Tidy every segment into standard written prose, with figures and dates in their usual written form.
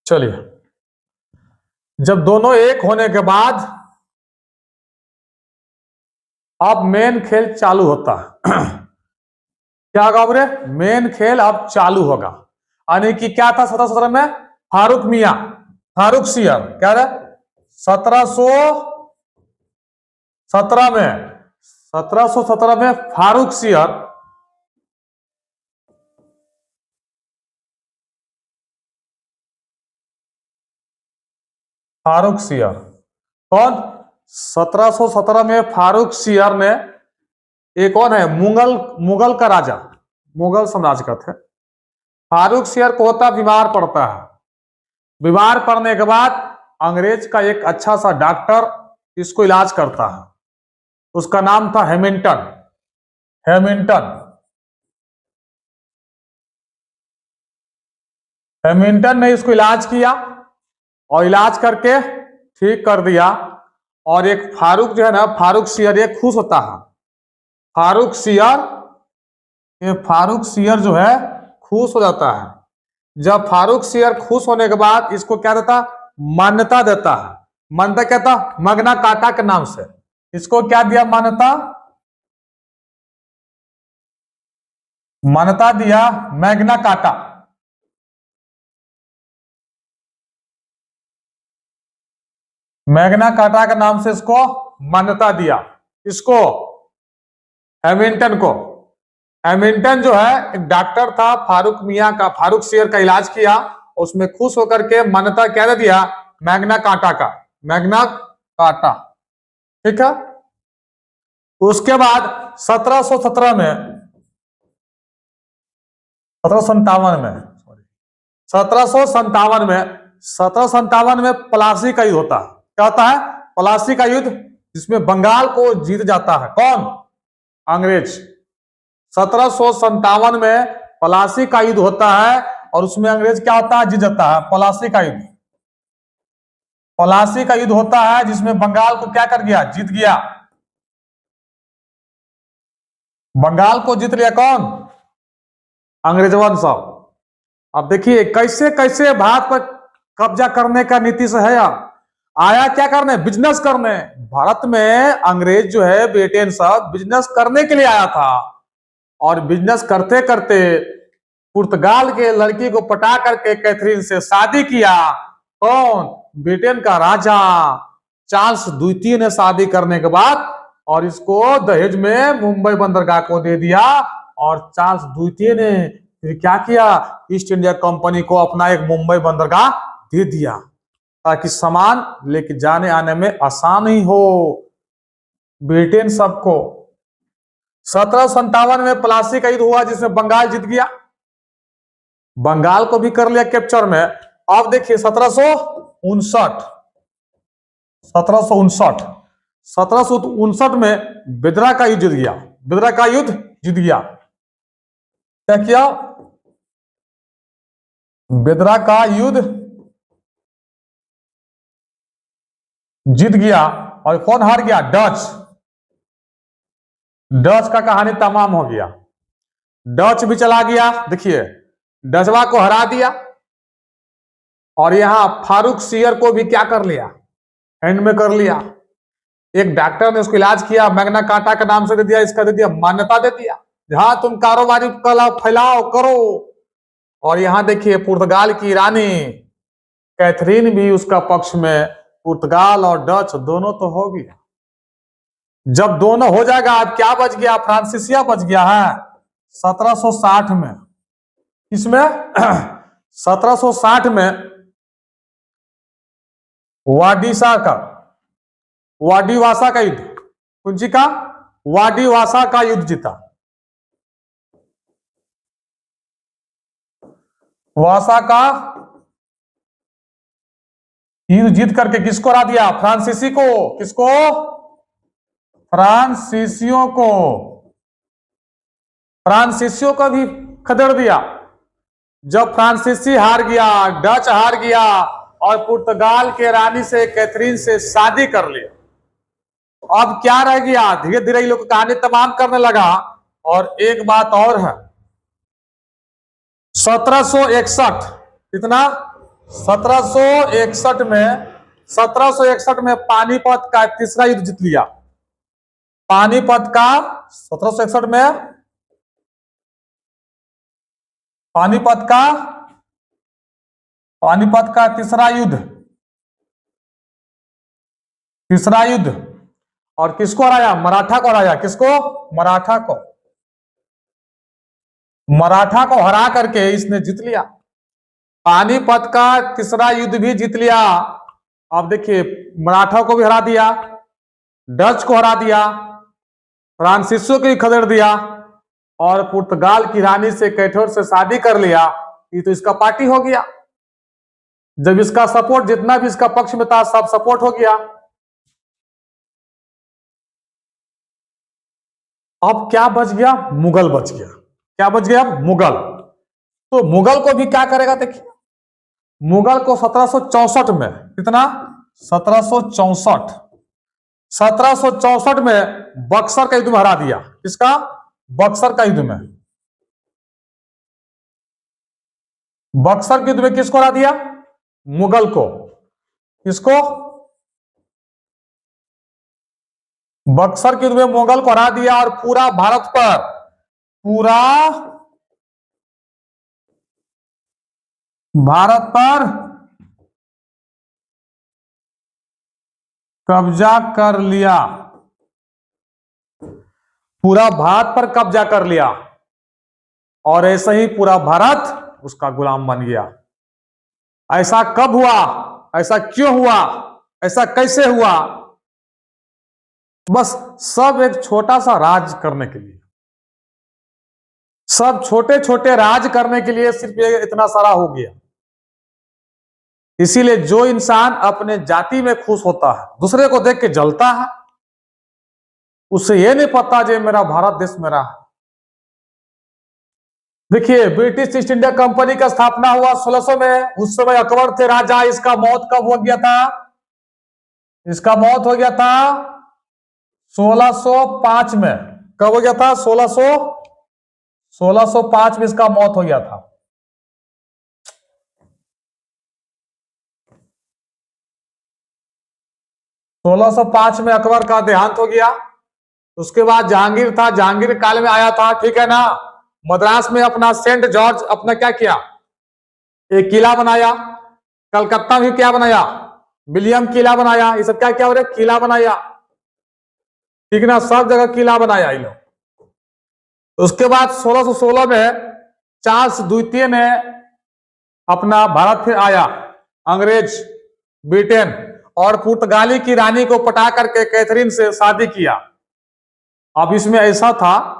चलिए, जब दोनों एक होने के बाद अब मेन खेल चालू होता है। क्या होगा बोले? मेन खेल अब चालू होगा। यानी कि क्या था 1717 में? फारूक मियां, फारूक सियर, क्या था 1717 में, 1717 में फारूक सियर फारूक सियर कौन? 1717 में फारूक सियर ने, ये कौन है? मुगल मुगल का राजा, मुगल साम्राज्य का थे। फारूक सियर को होता बीमार पड़ता है। बीमार पड़ने के बाद अंग्रेज का एक अच्छा सा डॉक्टर इसको इलाज करता है। उसका नाम था हैमिल्टन। हैमिल्टन हैमिल्टन ने इसको इलाज किया और इलाज करके ठीक कर दिया। और एक फारूक जो है ना, फारूक सियर, ये खुश होता है। फारूक सियर, ये फारूक सियर जो है खुश हो जाता है। जब फारूक सियर खुश होने के बाद इसको क्या देता? मान्यता देता है। मान्यता क्या था? मगना काटा के नाम से इसको क्या दिया? मान्यता, मान्यता दिया मैग्ना काटा। मैग्ना काटा के नाम से इसको मान्यता दिया। इसको, हैमिल्टन को। हैमिल्टन जो है एक डॉक्टर था, फारूक मियां का, फारूक सियर का इलाज किया। उसमें खुश होकर के मान्यता क्या दे दिया? मैग्ना काटा का, मैग्ना काटा। ठीक है। उसके बाद 1717 में, 1757 में, सॉरी, 1757 में, 1757 में प्लासी का युद्ध होता है। क्या होता है? प्लासी का युद्ध, जिसमें बंगाल को जीत जाता है कौन? अंग्रेज। 1757 में प्लासी का युद्ध होता है और उसमें अंग्रेज क्या होता है? जीत जाता है। प्लासी का युद्ध, प्लासी का युद्ध होता है जिसमें बंगाल को क्या कर गया? जीत गया। बंगाल को जीत लिया कौन? अंग्रेजवन साहब। अब देखिए कैसे कैसे भारत पर कब्जा करने का नीति से है यार। आया क्या करने? बिजनेस करने। भारत में अंग्रेज जो है, ब्रिटेन साहब, बिजनेस करने के लिए आया था। और बिजनेस करते करते पुर्तगाल के लड़की को पटा करके कैथरीन से शादी किया। कौन? ब्रिटेन का राजा चार्ल्स द्वितीय ने शादी करने के बाद और इसको दहेज में मुंबई बंदरगाह को दे दिया। और चार्ल्स द्वितीय ने फिर क्या किया? ईस्ट इंडिया कंपनी को अपना एक मुंबई बंदरगाह दे दिया ताकि सामान लेके जाने आने में आसान ही हो ब्रिटेन सबको। 1757 में प्लासी का युद्ध हुआ जिसमें बंगाल जीत गया। बंगाल को भी कर लिया कैप्चर में। अब देखिए 1759 में बिदरा का युद्ध जीत गया। बिदरा का युद्ध जीत गया। क्या किया? बिदरा का युद्ध जीत गया। और कौन हार गया? डच। डच का कहानी तमाम हो गया। डच भी चला गया। देखिए डचवा को हरा दिया और यहां फारूक सियर को भी क्या कर लिया? हैंड में कर लिया। एक डॉक्टर ने उसको इलाज किया, मैग्ना काटा के नाम से दे दिया, इसका दे दिया, मान्यता दे दिया, जहां तुम कारोबारी कला फैलाओ करो। और यहां देखिए पुर्तगाल की रानी कैथरीन भी उसका पक्ष में। पुर्तगाल और डच दोनों तो हो गया। जब दोनों हो जाएगा, अब क्या बच गया? फ्रांसीसिया बच गया है 1760 में। इसमें 1760 में वाडीवासा का युद्ध, कुंजी का वाडीवासा का युद्ध जीता। वासा का युद्ध जीत करके किसको हरा दिया? फ्रांसीसी को। किसको? फ्रांसीसियों को। फ्रांसीसियों को भी खदेड़ दिया। जब फ्रांसीसी हार गया, डच हार गया और पुर्तगाल के रानी से कैथरीन से शादी कर ली, अब क्या रह गया? धीरे धीरे ये लोग कहानी तमाम करने लगा। और एक बात और है, 1761, कितना? 1761 में पानीपत का तीसरा युद्ध जीत लिया। पानीपत का 1761 में पानीपत का तीसरा युद्ध और किसको हराया? मराठा को हराया। किसको? मराठा को हरा करके इसने जीत लिया। पानीपत का तीसरा युद्ध भी जीत लिया। अब देखिए, मराठा को भी हरा दिया, डच को हरा दिया, फ्रांसीसियों को भी खदेड़ दिया और पुर्तगाल की रानी से कैथोर से शादी कर लिया। ये तो इसका पार्टी हो गया। जब इसका सपोर्ट, जितना भी इसका पक्ष में था, सब सपोर्ट हो गया। अब क्या बच गया? मुगल बच गया। क्या बच गया? मुगल। तो मुगल को भी क्या करेगा? देखिए, मुगल को 1764 में, कितना? 1764 में बक्सर का युद्ध में हरा दिया। किसका? बक्सर का युद्ध में। बक्सर के युद्ध में किसको हरा दिया? मुगल को। किसको? बक्सर के युद्ध में मुगल को हरा दिया और पूरा भारत पर कब्जा कर लिया। पूरा भारत पर कब्जा कर लिया और ऐसे ही पूरा भारत उसका गुलाम बन गया। ऐसा कब हुआ? ऐसा क्यों हुआ? ऐसा कैसे हुआ? बस सब एक छोटा सा राज करने के लिए, सब छोटे छोटे राज करने के लिए सिर्फ इतना सारा हो गया। इसीलिए जो इंसान अपने जाति में खुश होता है, दूसरे को देख के जलता है, उसे यह नहीं पता जो मेरा भारत देश मेरा है। देखिए, ब्रिटिश ईस्ट इंडिया कंपनी का स्थापना हुआ 1600 में। उस समय अकबर थे राजा। इसका मौत कब हो गया था? इसका मौत हो गया था 1605 में। कब हो गया था? 1605 में इसका मौत हो गया था। सोलह सौ पांच में अकबर का देहांत हो गया। उसके बाद जहांगीर था, जहांगीर काल में आया था, ठीक है ना। मद्रास में अपना सेंट जॉर्ज अपना क्या किया? एक किला बनाया। कलकत्ता में क्या बनाया? विलियम किला बनाया। ये सब क्या क्या हो रहा है? किला बनाया, ठीक ना। सब जगह किला बनाया ये लोग। उसके बाद 1616 में चार्ल्स द्वितीय ने अपना भारत फिर आया। अंग्रेज, ब्रिटेन और पुर्तगाली की रानी को पटा करके कैथरीन से शादी किया। अब इसमें ऐसा था,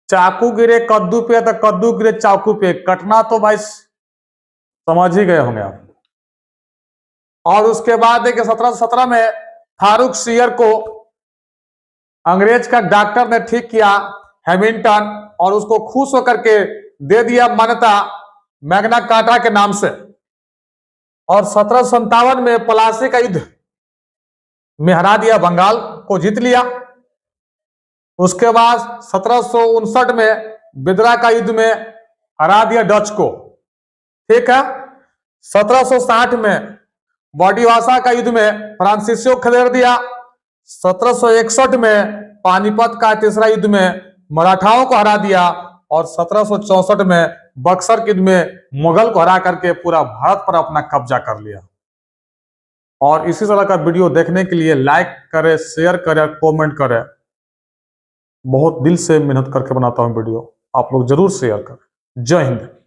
चाकू गिरे कद्दू पे तो कद्दू गिरे चाकू पे, कटना तो भाई समझ ही गए होंगे आप। और उसके बाद देखिए 1717 में फारूक सियर को अंग्रेज का डॉक्टर ने ठीक किया, हैमिल्टन, और उसको खुश होकर के दे दिया मान्यता मैग्ना कार्टा के नाम से। और 1757 में प्लासी का युद्ध में हरा दिया, बंगाल को जीत लिया। उसके बाद 1759 में बिदरा का युद्ध में हरा दिया डच को, ठीक है। 1760 में बॉडीवासा का युद्ध में फ्रांसीसियों को खदेड़ दिया। 1761 में पानीपत का तीसरा युद्ध में मराठाओं को हरा दिया और 1764 में बक्सर के युद्ध में मुगल को हरा करके पूरा भारत पर अपना कब्जा कर लिया। और इसी तरह का वीडियो देखने के लिए लाइक करें, शेयर करें, कमेंट करें। बहुत दिल से मेहनत करके बनाता हूं वीडियो, आप लोग जरूर शेयर करें। जय हिंद।